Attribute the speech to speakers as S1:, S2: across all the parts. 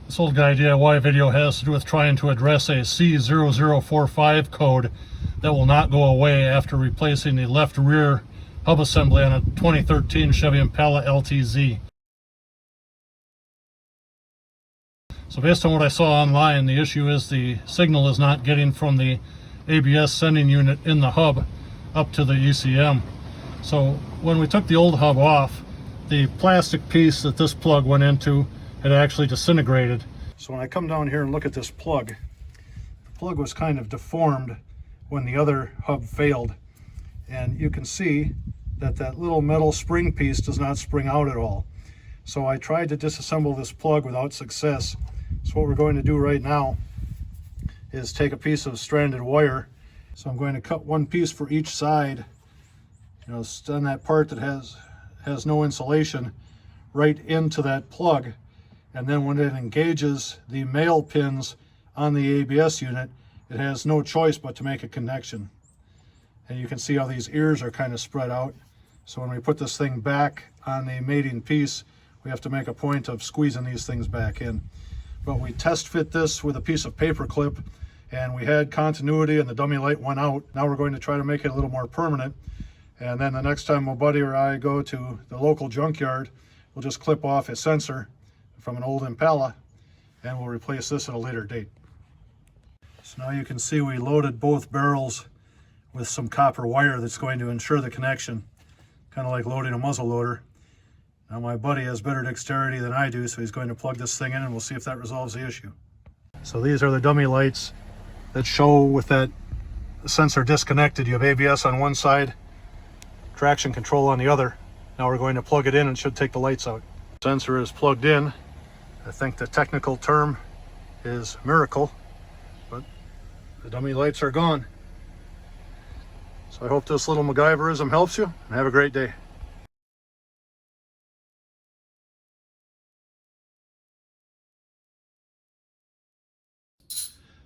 S1: This old guy DIY video has to do with trying to address a C0045 code that will not go away after replacing the left rear hub assembly on a 2013 Chevy Impala LTZ. So based on what I saw online, the issue is the signal is not getting from the ABS sending unit in the hub up to the ECM. So when we took the old hub off, the plastic piece that this plug went into had actually disintegrated. So when I come down here and look at this plug, the plug was kind of deformed when the other hub failed. And you can see that that little metal spring piece does not spring out at all. So I tried to disassemble this plug without success. So what we're going to do right now is take a piece of stranded wire. So I'm going to cut one piece for each side, on that part that has no insulation, right into that plug. And then when it engages the male pins on the ABS unit, it has no choice but to make a connection. And you can see how these ears are kind of spread out. So when we put this thing back on the mating piece, we have to make a point of squeezing these things back in. But we test fit this with a piece of paper clip, and we had continuity and the dummy light went out. Now we're going to try to make it a little more permanent. And then the next time my buddy or I go to the local junkyard, we'll just clip off a sensor from an old Impala and we'll replace this at a later date. So now you can see we loaded both barrels with some copper wire that's going to ensure the connection, kind of like loading a muzzle loader. Now my buddy has better dexterity than I do, so he's going to plug this thing in and we'll see if that resolves the issue. So these are the dummy lights that show with that sensor disconnected. You have ABS on one side, traction control on the other. Now we're going to plug it in and it should take the lights out. Sensor is plugged in. I think the technical term is miracle, but the dummy lights are gone. So I hope this little MacGyverism helps you, and have a great day.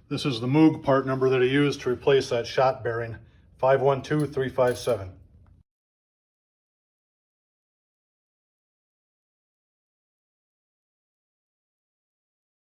S1: This is the Moog part number that I used to replace that shot bearing, 512357.